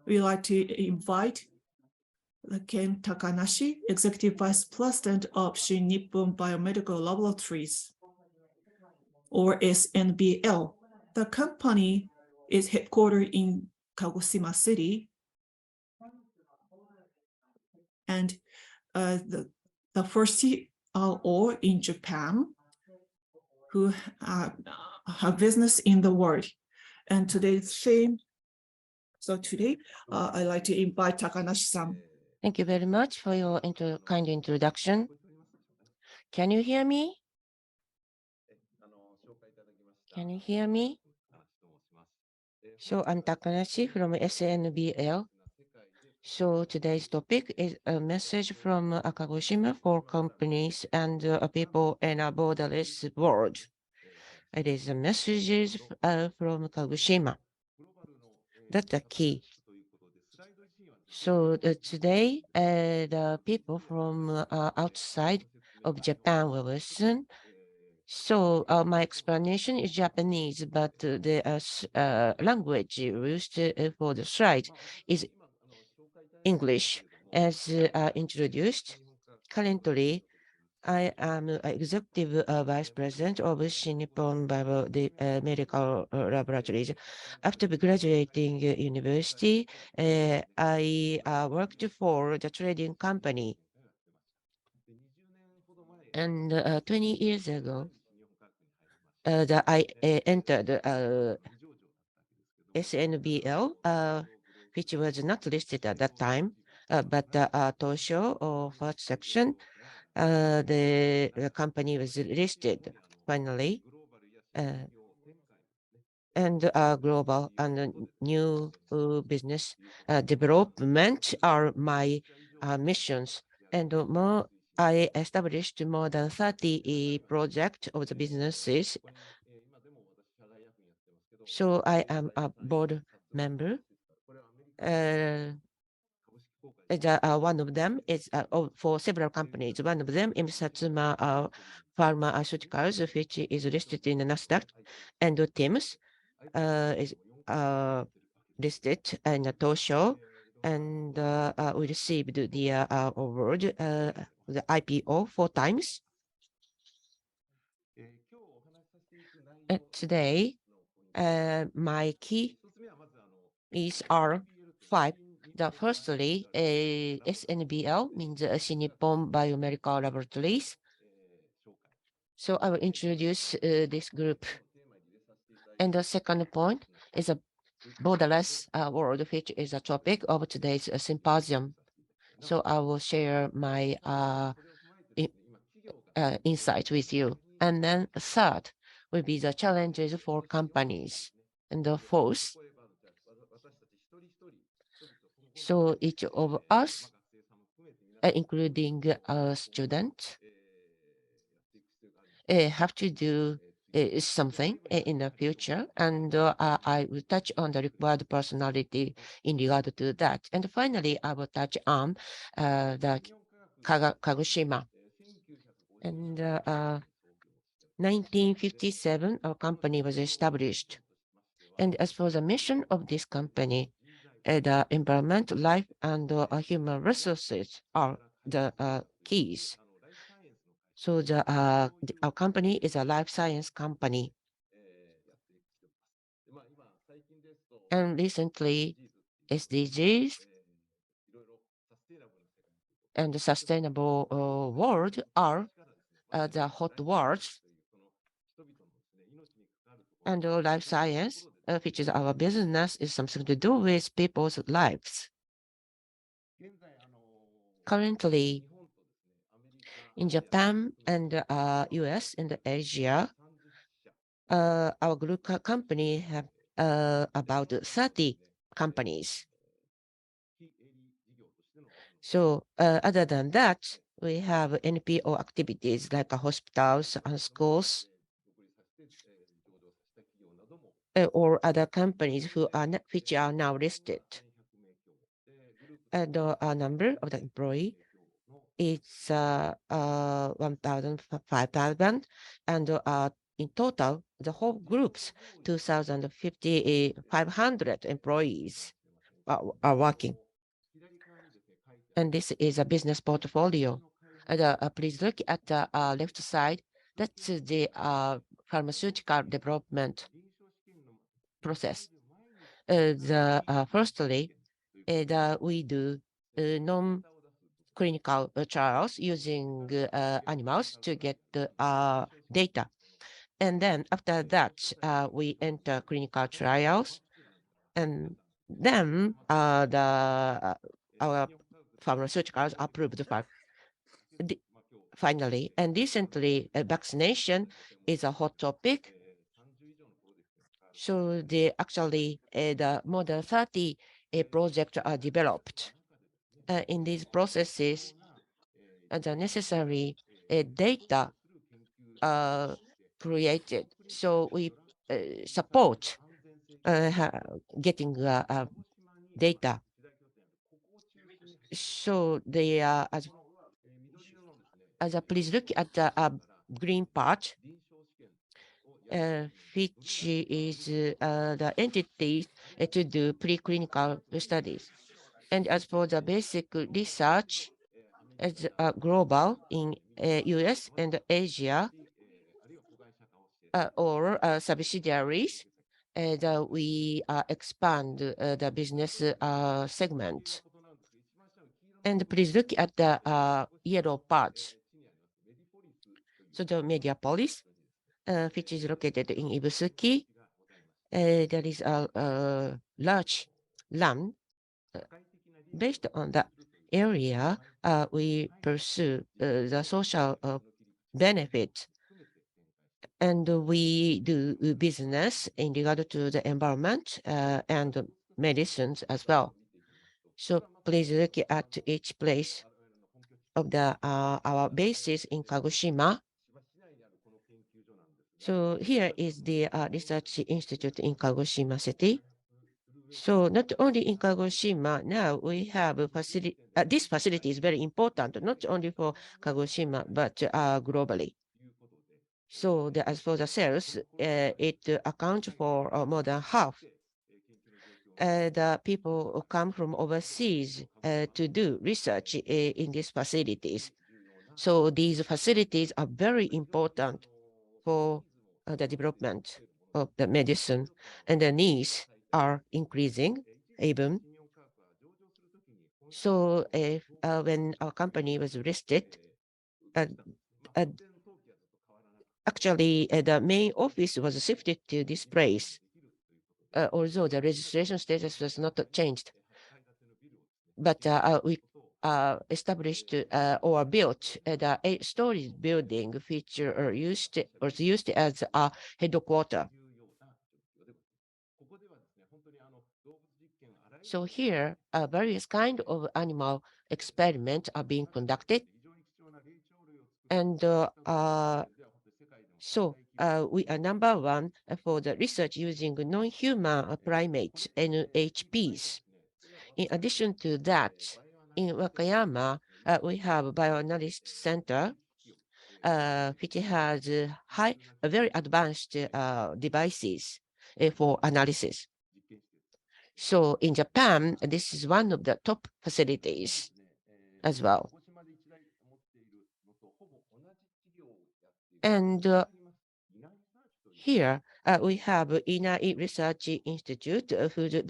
we'd like to invite Ken Takanashi, Executive Vice President of Shin Nippon Biomedical Laboratories, or SNBL. The company is headquartered in Kagoshima City, and the first CRO in Japan who have business in the world. And today's theme. So today, I'd like to invite Takanashi-san. Thank you very much for your kind introduction. Can you hear me? Can you hear me? So I'm Takanashi from SNBL. So today's topic is a message from Kagoshima for companies and people in a borderless world. It is a messages from Kagoshima. That's the key. So today, the people from outside of Japan will listen. So my explanation is Japanese, but the language used for the slide is English. As introduced, currently I am Executive Vice President of Shin Nippon Biomedical Laboratories. After graduating university, I worked for the trading company. And 20 years ago, I entered SNBL, which was not listed at that time, but Tosho or first section, the company was listed finally, and global and new business development are my missions. And more, I established more than 30 projects of the businesses. So I am a board member. One of them is for several companies. One of them is Satsuma Pharmaceuticals, which is listed in the Nasdaq, and TIMS is listed in the Tosho, and we received the award, the IPO 4 times. Today, my key are 5. The firstly, SNBL means Shin Nippon Biomedical Laboratories. So I will introduce this group. And the second point is a borderless world, which is a topic of today's symposium. So I will share my insight with you. And then the third will be the challenges for companies. And the fourth, so each of us, including a student, have to do something in the future, and I will touch on the required personality in regard to that. And finally, I will touch on the Kagoshima. And 1957, our company was established. And as for the mission of this company, the environment, life, and human resources are the keys. So our company is a life science company. And recently, SDGs and the sustainable world are the hot words. And life science, which is our business, is something to do with people's lives. Currently, in Japan and US and Asia, our group company have about 30 companies. So other than that, we have NPO activities like hospitals and schools, or other companies which are now listed. And the number of the employee is 1,500, and in total, the whole groups 2,500 employees are working. And this is a business portfolio. Please look at the left side. That's the pharmaceutical development process. Firstly, we do non-clinical trials using animals to get data. And then after that, we enter clinical trials. And then our pharmaceuticals are approved finally. And recently, vaccination is a hot topic. So the more than 30 projects are developed. In these processes, the necessary data created. So we support getting data. So they are please look at the green part, which is the entities to do preclinical studies. And as for the basic research, as global in US and Asia or subsidiaries, we expand the business segment. And please look at the yellow parts. So the Mediapolis, which is located in Ibusuki, there is a large land. Based on that area, we pursue the social benefit, and we do business in regard to the environment and medicines as well. So please look at each place of our bases in Kagoshima. So here is the research institute in Kagoshima City. So not only in Kagoshima, now we have a facility. This facility is very important, not only for Kagoshima, but globally. So as for the sales, it accounts for more than half. The people who come from overseas to do research in these facilities. So these facilities are very important for the development of the medicine, and the needs are increasing even. So if, when our company was listed, uh, uh, actually the main office was shifted to this place, although the registration status was not changed. But we established or built the 8-story building, which was used as a headquarters. So here, various kind of animal experiments are being conducted. And so we are number one for the research using non-human primates, NHPs. In addition to that, in Wakayama, we have a bioanalysis center, which has very advanced devices for analysis. So in Japan, this is one of the top facilities as well. And here we have Inai Research Institute, whose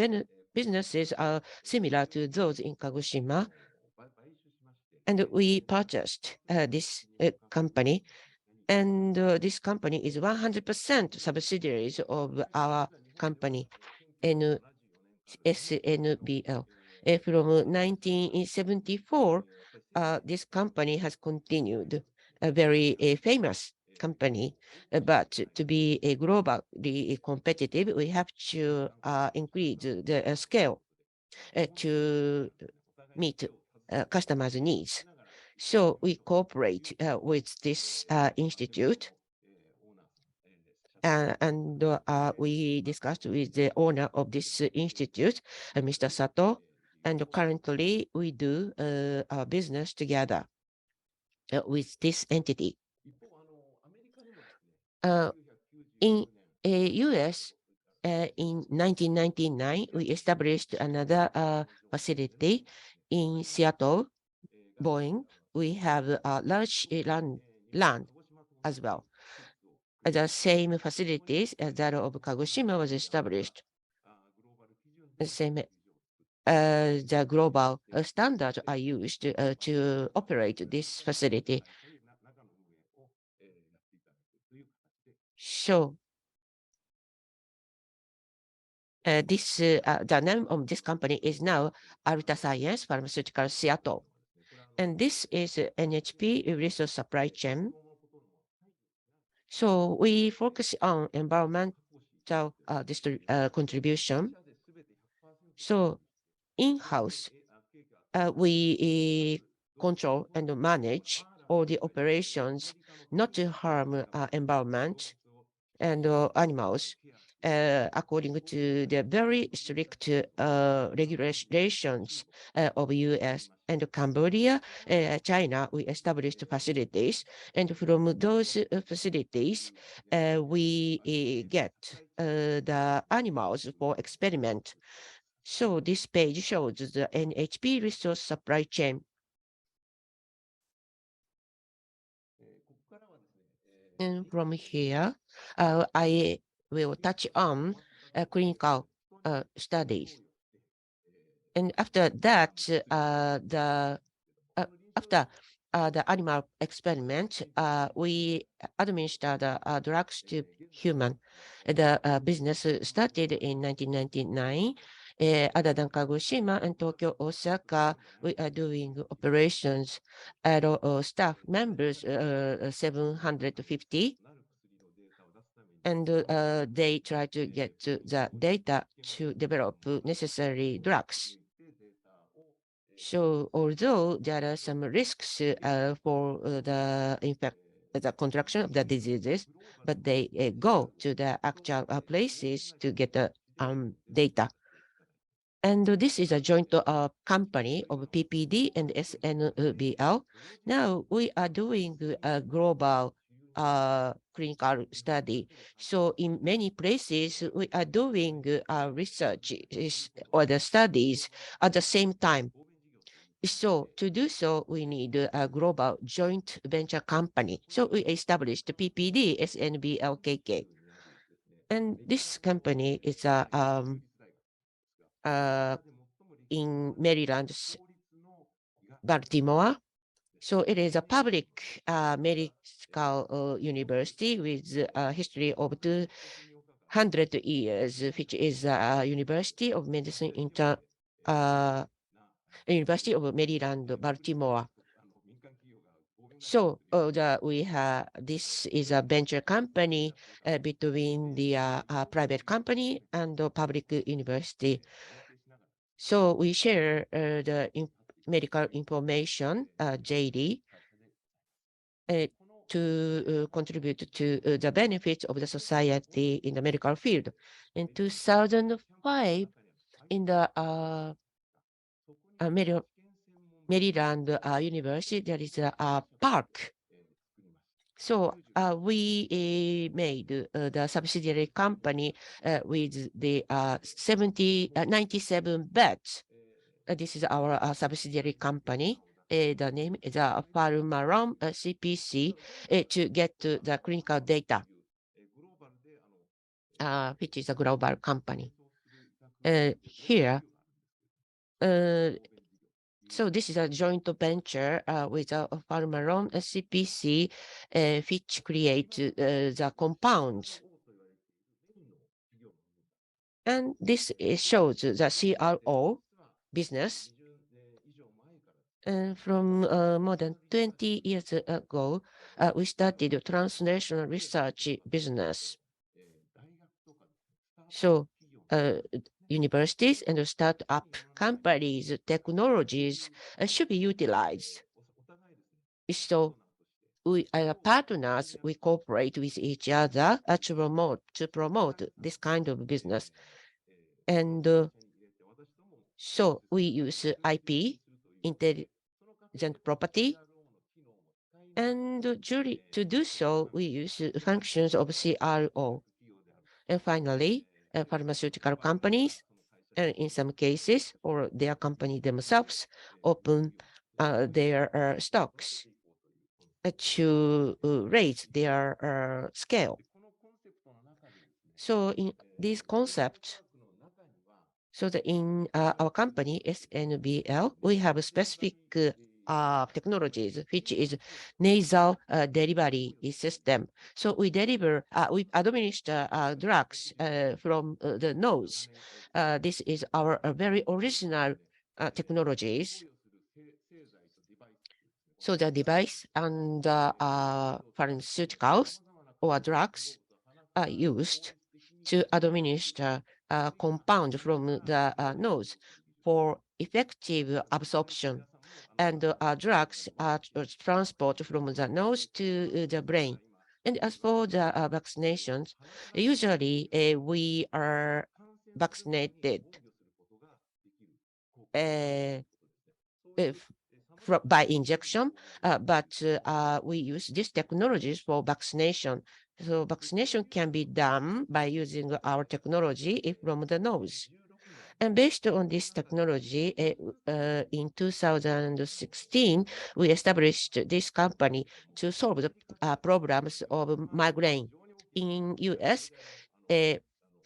businesses are similar to those in Kagoshima. And we purchased this company. And this company is 100% subsidiaries of our company, SNBL. From 1974, this company has continued a very famous company, but to be globally competitive, we have to increase the scale to meet customers' needs. So we cooperate with this institute, and we discussed with the owner of this institute, Mr. Sato, and currently we do our business together with this entity. In US, In 1999, we established another facility in Seattle, Boeing. We have a large land as well. The same facilities as that of Kagoshima was established. The same the global standards are used to operate this facility. So the name of this company is now Alta Science Pharmaceutical Seattle. And this is NHP resource supply chain. So we focus on environmental contribution. So in-house, we control and manage all the operations not to harm environment and animals according to the very strict regulations of US and Cambodia, China. We established facilities, and from those facilities, we get the animals for experiment. So this page shows the NHP resource supply chain. And from here, I will touch on clinical studies. And after that, after the animal experiment, we administer the drugs to human. The business started in 1999. Other than Kagoshima and Tokyo, Osaka, we are doing operations at staff members 750. And they try to get to the data to develop necessary drugs. So although there are some risks for the contraction of the diseases, but they go to the actual places to get the data. And this is a joint company of PPD and SNBL. Now we are doing a global clinical study. So in many places, we are doing research or the studies at the same time. So to do so, we need a global joint venture company. So we established PPD SNBLKK. And this company is in Maryland, Baltimore. So it is a public medical university with a history of 200 years, which is a University of Medicine University of Maryland, Baltimore. So we have this is a venture company between the private company and the public university. So we share the medical information, JD, to contribute to the benefits of the society in the medical field. In 2005, in the Maryland University, there is a park. So we made the subsidiary company with the 97 beds. This is our subsidiary company. The name is Farmaron CPC to get to the clinical data, which is a global company. Here, so this is a joint venture with Farmaron CPC, which create the compounds. And this shows the CRO business. And from more than 20 years ago, we started a translational research business. So universities and startup companies, technologies should be utilized. So we are partners, we cooperate with each other to promote this kind of business. And so we use IP, intelligent property, and to do so, we use functions of CRO. And finally, pharmaceutical companies, and in some cases, or their company themselves, open their stocks to raise their scale. So in this concept, so that in our company, SNBL, we have a specific technologies, which is nasal delivery system. So we administer drugs from the nose. This is our very original technologies. So the device and pharmaceuticals or drugs are used to administer a compound from the nose for effective absorption. And drugs are transported from the nose to the brain. And as for the vaccinations, usually we are vaccinated if, by injection, but we use these technologies for vaccination. So vaccination can be done by using our technology from the nose. And based on this technology, in 2016, we established this company to solve the problems of migraine. In US,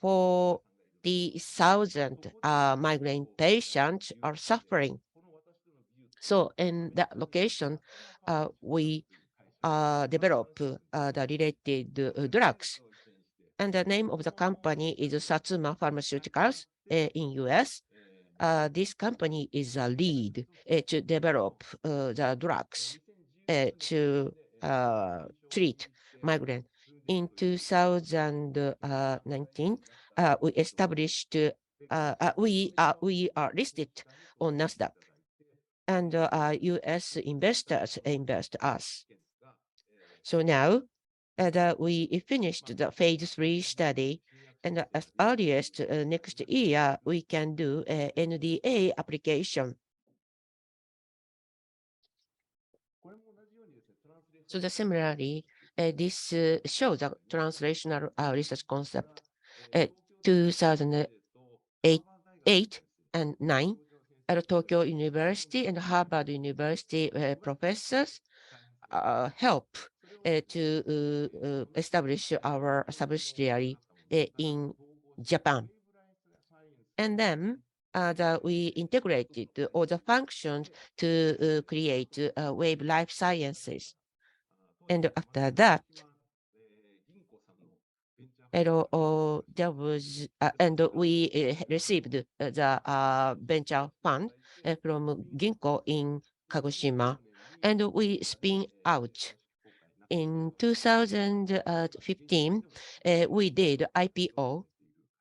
40,000 migraine patients are suffering. So in that location, we develop the related drugs. And the name of the company is Satsuma Pharmaceuticals in US. This company is a lead to develop the drugs to treat migraine. In 2019, we established, we are listed on NASDAQ, and US investors invest us. So now that we finished the phase 3 study, and as earliest next year, we can do a NDA application. So similarly, this shows a translational research concept. 2008 and 9 at Tokyo University and Harvard University professors help to establish our subsidiary in Japan. And then we integrated all the functions to create Wave Life Sciences. And after that, there was, and we received the venture fund from Ginko in Kagoshima, and we spin out. In 2015, we did IPO,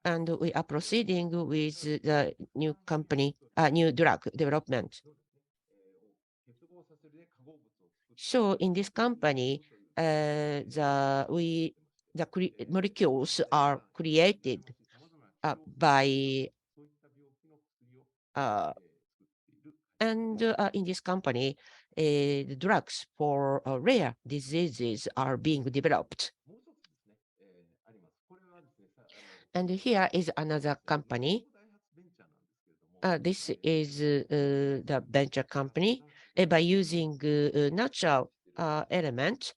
and we are proceeding with the new company, new drug development. So in this company, the molecules are created by and in this company, the drugs for rare diseases are being developed. And here is another company. This is the venture company. By using natural elements,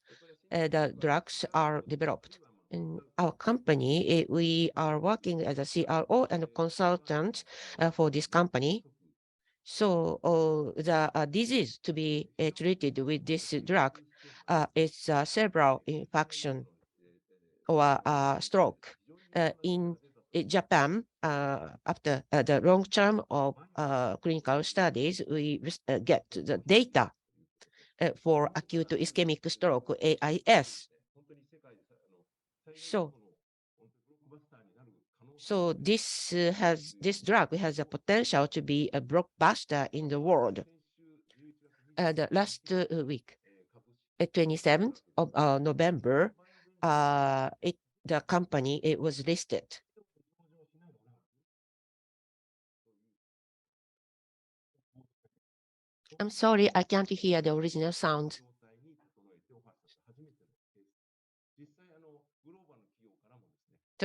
the drugs are developed. In our company, we are working as a CRO and a consultant for this company. So the disease to be treated with this drug is cerebral infection or stroke. In Japan, after the long term of clinical studies, we get the data for acute ischemic stroke, AIS. So this drug has a potential to be a blockbuster in the world. The last week, 27th of November, the company was listed. I'm sorry, I can't hear the original sound.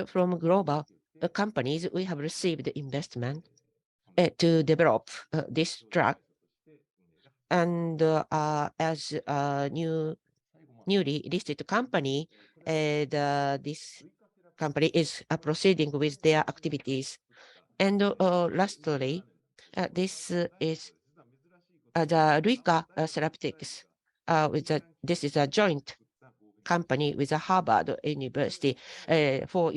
From global, companies, we have received investment to develop this drug. And as a newly listed company, this company is proceeding with their activities. And lastly, this is the Rika Therapeutics. This is a joint company with a Harvard University. For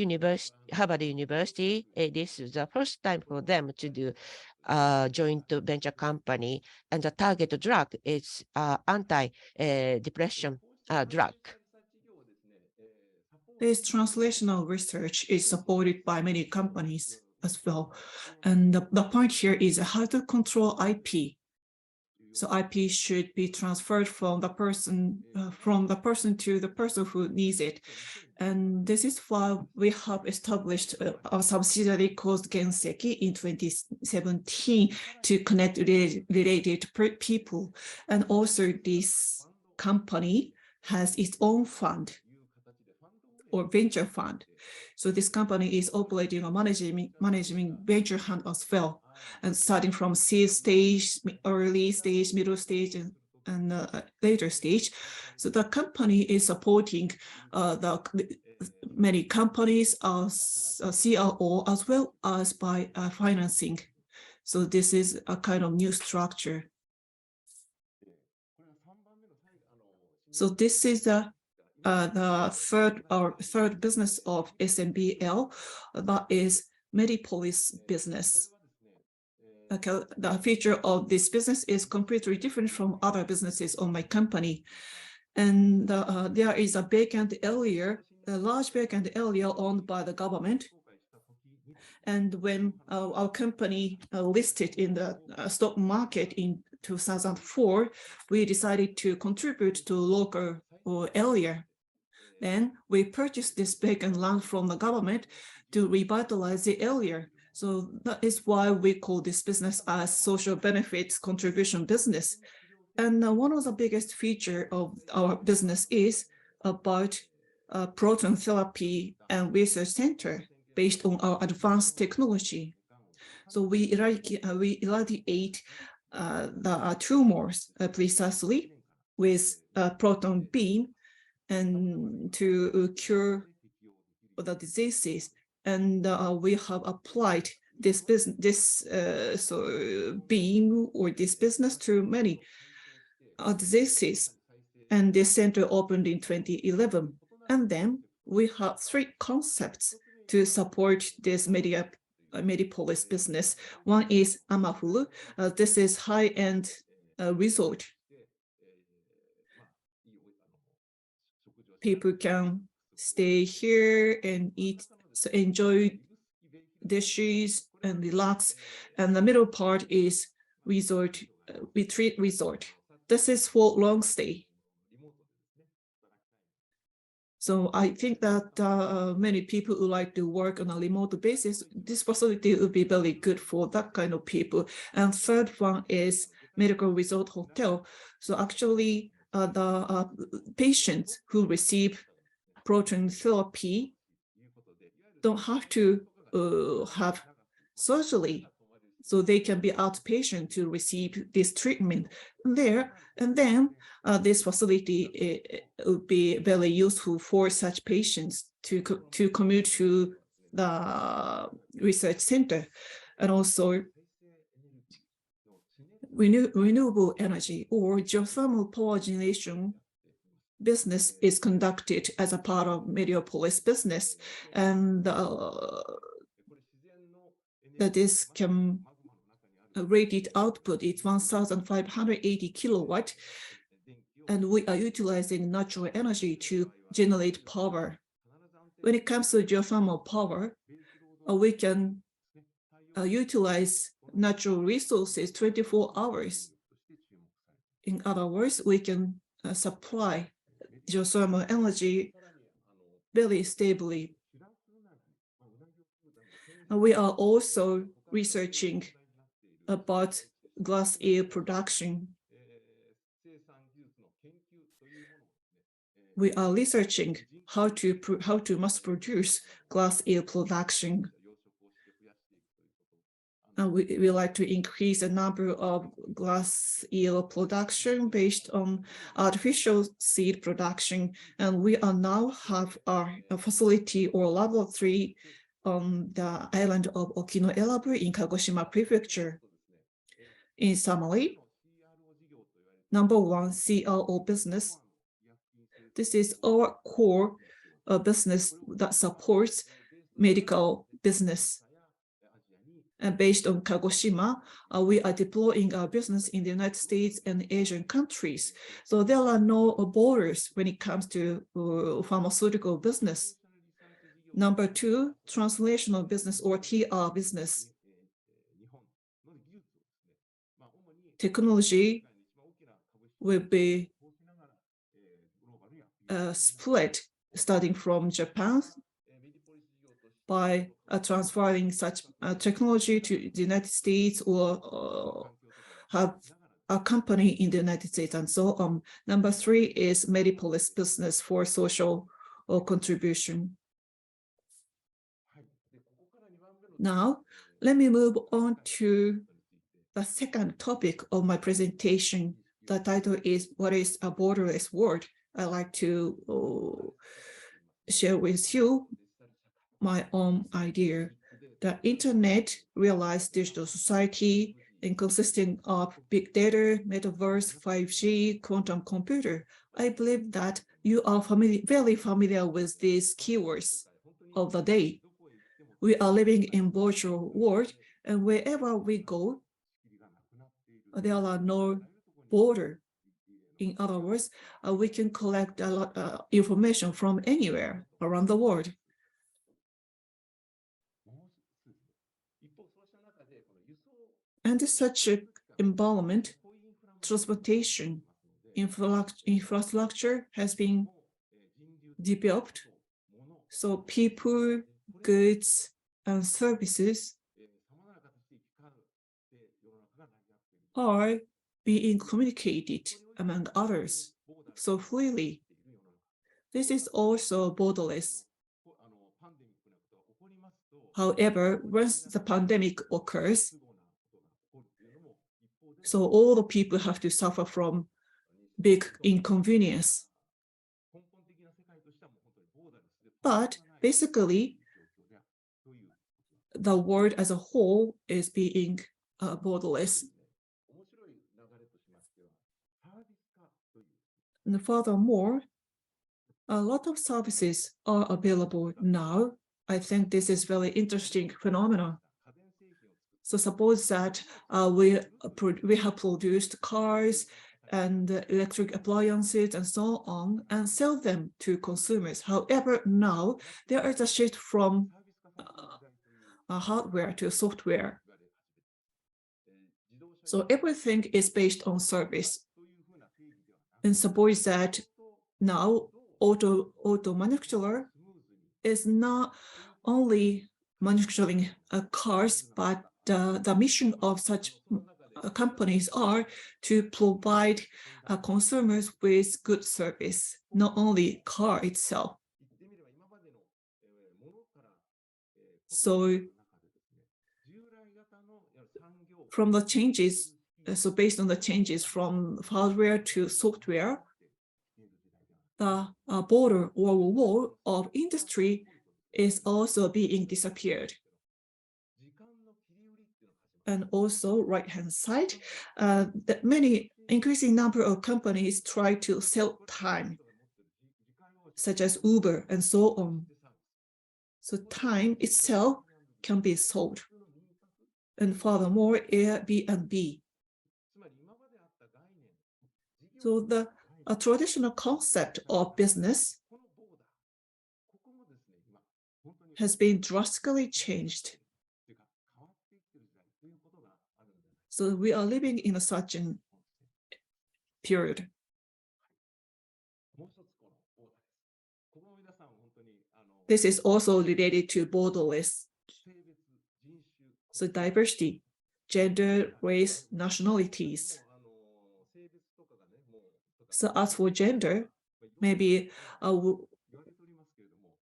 Harvard University, this is the first time for them to do a joint venture company, and the target drug is anti-depression drug. This translational research is supported by many companies as well. And the point here is how to control IP. So IP should be transferred from the person to the person who needs it. And this is why we have established a subsidiary called Genseki in 2017 to connect related people. And also this company has its own fund or venture fund. So this company is operating or managing venture fund as well, and starting from seed stage, early stage, middle stage, and later stage. So the company is supporting many companies as CRO as well as by financing. So this is a kind of new structure. So this is the third business of SMBL, that is Medipolis business. Okay, the feature of this business is completely different from other businesses on my company. And there is a vacant area, a large vacant area owned by the government. And when our company listed in the stock market in 2004, we decided to contribute to local area. Then we purchased this vacant land from the government to revitalize the area. So that is why we call this business as social benefits contribution business. And one of the biggest features of our business is about proton therapy and research center based on our advanced technology. So we irradiate the tumors precisely with a proton beam and to cure the diseases. And we have applied this beam or this business to many diseases. And this center opened in 2011. And then we have three concepts to support this Medipolis business. One is Amafulu. This is high-end resort. People can stay here and eat, so enjoy dishes and relax. And the middle part is resort, retreat resort. This is for long stay. So I think that many people who like to work on a remote basis, this facility would be very good for that kind of people. And third one is medical resort hotel. So actually the patients who receive proton therapy don't have to have surgery, so they can be outpatient to receive this treatment there. And then this facility would be very useful for such patients to commute to the research center. And also renewable energy or geothermal power generation business is conducted as a part of Medipolis business, and that this can rated output is 1,580 kilowatt, and we are utilizing natural energy to generate power. When it comes to geothermal power, we can utilize natural resources 24 hours. In other words, we can supply geothermal energy very stably. We are also researching about glass eel production. We are researching how to mass produce glass eel production. we like to increase the number of glass eel production based on artificial seed production. And we are now have our facility or laboratory on the island of Okino-Elabu in Kagoshima Prefecture. In summary, number one, CRO business. This is our core business that supports medical business. And based on Kagoshima, we are deploying our business in the United States and Asian countries. So there are no borders when it comes to pharmaceutical business. Number two, translational business or TR business. Technology will be split starting from Japan by transferring such technology to the United States or have a company in the United States and so on. Number three is Medipolis business for social contribution. Now, let me move on to the second topic of my presentation. The title is, what is a borderless world? I'd like to share with you my own idea. The internet realized digital society and consisting of big data, metaverse, 5G, quantum computer. I believe that you are very familiar with these keywords of the day. We are living in virtual world, and wherever we go, there are no border. In other words, we can collect a lot of information from anywhere around the world. And such an environment, transportation infrastructure has been developed. So people, goods, and services are being communicated among others so freely. This is also borderless. However, once the pandemic occurs, so all the people have to suffer from big inconvenience. But basically, the world as a whole is being borderless. And furthermore, a lot of services are available now. I think this is very interesting phenomenon. So suppose that we have produced cars and electric appliances and so on and sell them to consumers. However, now there is a shift from hardware to software. So everything is based on service. And suppose that now auto manufacturer is not only manufacturing cars, but the mission of such companies are to provide consumers with good service, not only car itself. So from the changes, so based on the changes from hardware to software, the border or wall of industry is also being disappeared. And also right-hand side, that many increasing number of companies try to sell time, such as Uber and so on. So time itself can be sold. And furthermore, Airbnb. So the traditional concept of business has been drastically changed. So we are living in such a period. This is also related to borderless. So diversity, gender, race, nationalities. So as for gender, maybe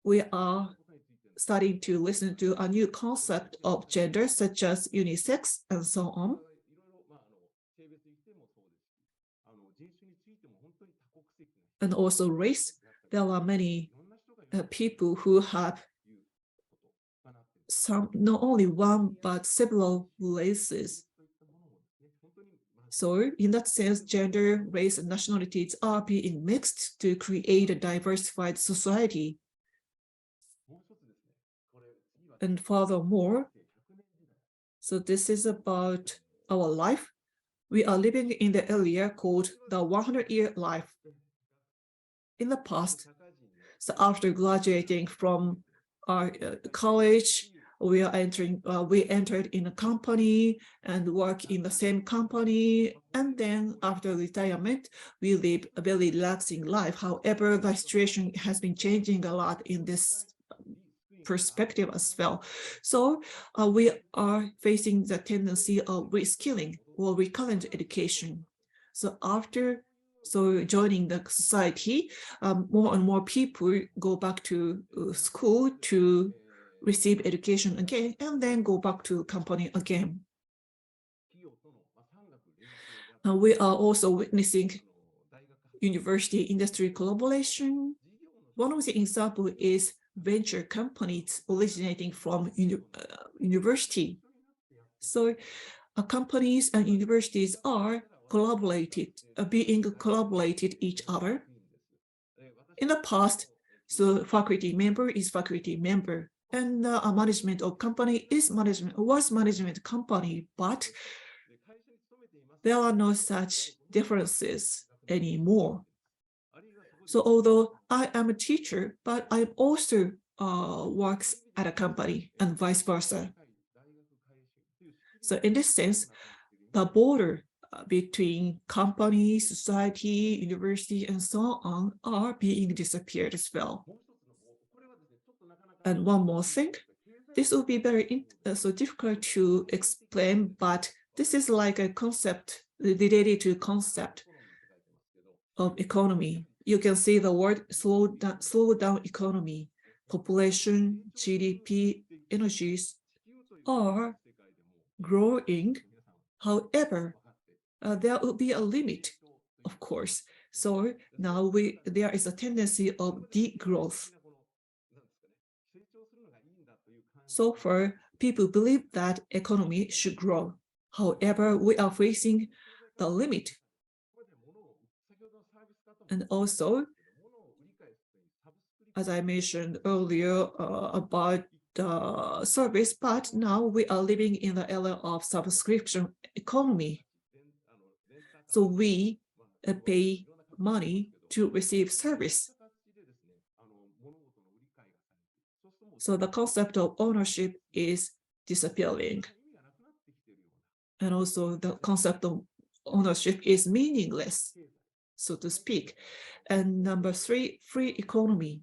we are starting to listen to a new concept of gender, such as unisex and so on. And also race. There are many people who have not only one, but several races. So in that sense, gender, race, and nationalities are being mixed to create a diversified society. And furthermore, so this is about our life. We are living in the area called the 100-year life. In the past, so after graduating from our college, we entered in a company and work in the same company. And then after retirement, we live a very relaxing life. However, the situation has been changing a lot in this perspective as well. So we are facing the tendency of reskilling or recurrent education. So joining the society, more and more people go back to school to receive education again, and then go back to company again. We are also witnessing university industry collaboration. One of the examples is venture companies originating from university. So companies and universities are being collaborated each other. In the past, so faculty member is faculty member, and a management of company was management company, but there are no such differences anymore. So although I am a teacher, but I also works at a company and vice versa. So in this sense, the border between company, society, university, and so on are being disappeared as well. And one more thing, this will be very so difficult to explain, but this is like a concept related to concept of economy. You can see the word slow down economy, population, GDP, energies are growing. However, there will be a limit, of course. So now there is a tendency of degrowth. So far, people believe that economy should grow. However, we are facing the limit. And also, as I mentioned earlier about the service, but now we are living in the era of subscription economy. So we pay money to receive service. So the concept of ownership is disappearing. And also the concept of ownership is meaningless, so to speak. And number three, free economy.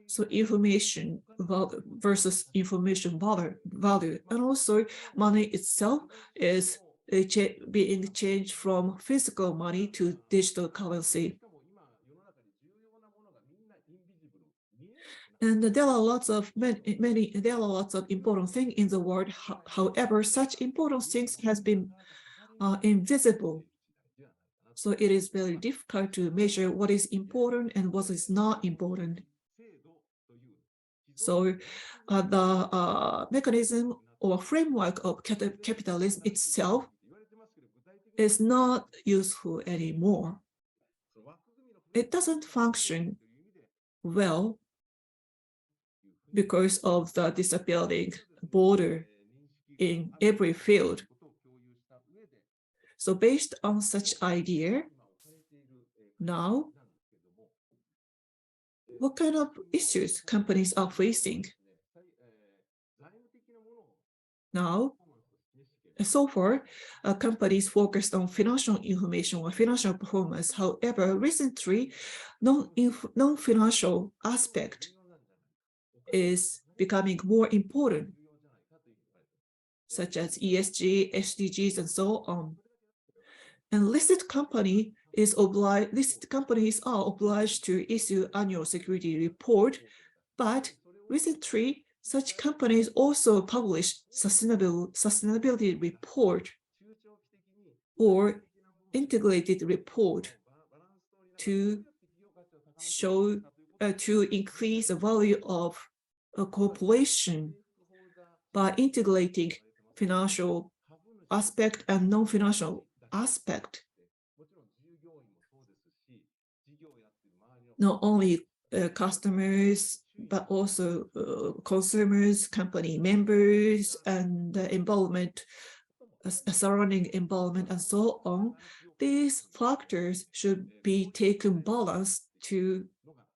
So information versus information value. And also money itself is being changed from physical money to digital currency. And there are lots of important things in the world. However, such important things has been invisible. So it is very difficult to measure what is important and what is not important. So the mechanism or framework of capitalism itself is not useful anymore. It doesn't function well because of the disappearing border in every field. So based on such idea, now, what kind of issues companies are facing? Now, so far, companies focused on financial information or financial performance. However, recently, non-financial aspect is becoming more important, such as ESG, SDGs, and so on. And listed company is obliged, listed companies are obliged to issue annual security report, but recently such companies also publish sustainability report or integrated report to show to increase the value of a corporation by integrating financial aspect and non-financial aspect. Not only customers, but also consumers, company members, and the environment, surrounding environment, and so on. These factors should be taken balanced to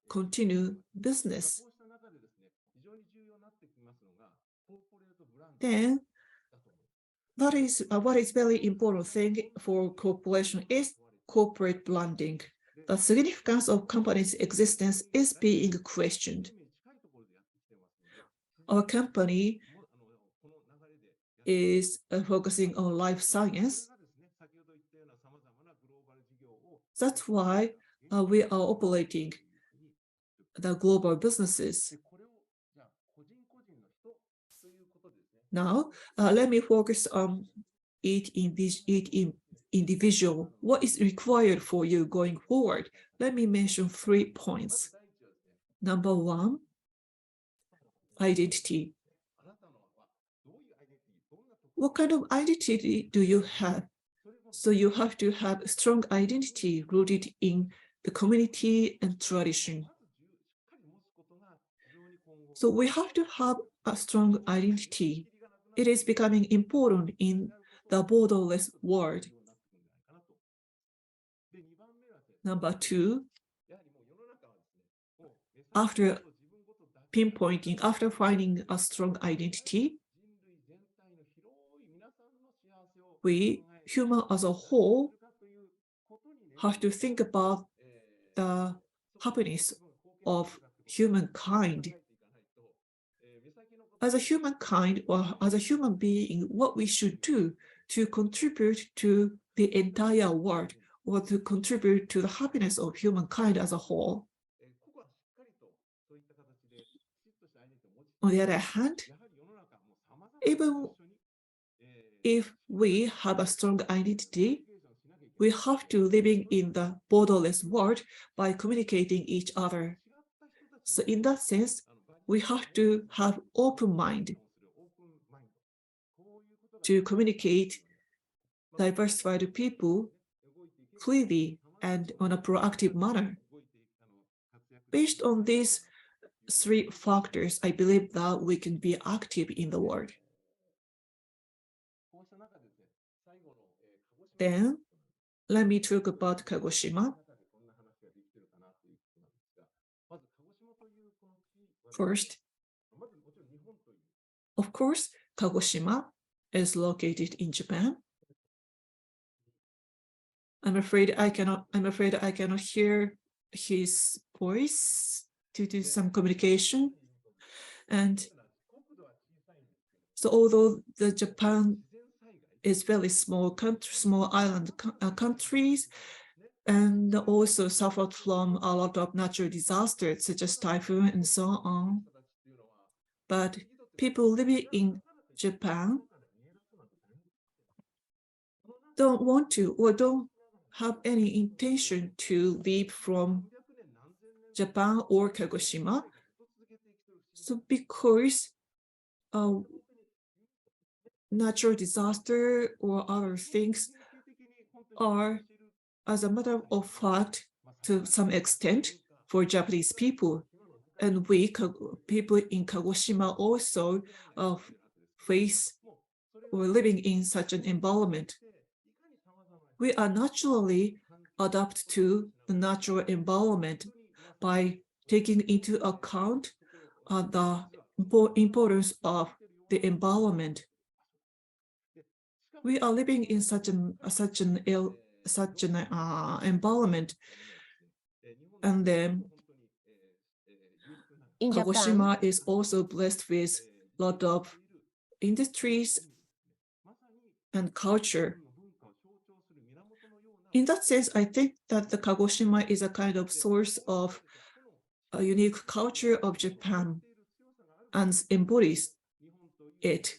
continue business. Then, that is what is very important thing for corporation is corporate branding. The significance of company's existence is being questioned. Our company is focusing on life science. That's why we are operating the global businesses. Now, let me focus on each individual. What is required for you going forward? Let me mention 3 points. Number 1, identity. What kind of identity do you have? So you have to have a strong identity rooted in the community and tradition. So we have to have a strong identity. It is becoming important in the borderless world. Number 2, after pinpointing, after finding a strong identity, we, human as a whole, have to think about the happiness of humankind. As a humankind or as a human being, what we should do to contribute to the entire world or to contribute to the happiness of humankind as a whole. On the other hand, even if we have a strong identity, we have to living in the borderless world by communicating each other. So in that sense, we have to have open mind to communicate diversified people freely and on a proactive manner. Based on these 3 factors, I believe that we can be active in the world. Then, let me talk about Kagoshima. First, of course, Kagoshima is located in Japan. I'm afraid I cannot hear his voice due to some communication. And so although the Japan is very small country, small island countries, and also suffered from a lot of natural disasters such as typhoon and so on. But people living in Japan don't want to or don't have any intention to leave from Japan or Kagoshima. So because natural disaster or other things are, as a matter of fact, to some extent, for Japanese people. And we, people in Kagoshima, also face or living in such an environment. We are naturally adapt to the natural environment by taking into account the importance of the environment. We are living in such an environment, and then In Kagoshima Japan, is also blessed with a lot of industries and culture. In that sense, I think that the Kagoshima is a kind of source of a unique culture of Japan and embodies it.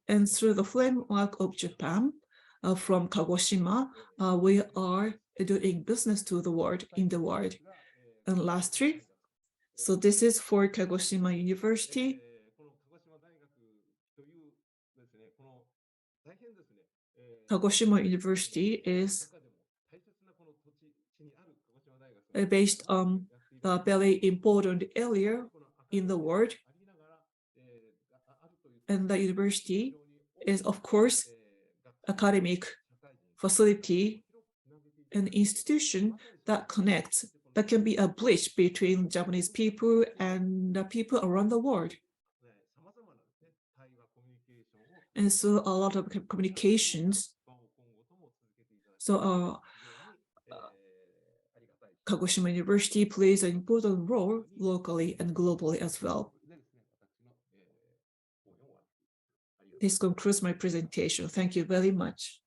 And through the framework of Japan, from Kagoshima, we are doing business to the world, in the world. And lastly, so this is for Kagoshima University. Kagoshima University is based on a very important area in the world. And the university is, of course, academic facility and institution that connects, that can be a bridge between Japanese people and the people around the world. And so a lot of communications. So Kagoshima University plays an important role locally and globally as well. This concludes my presentation. Thank you very much.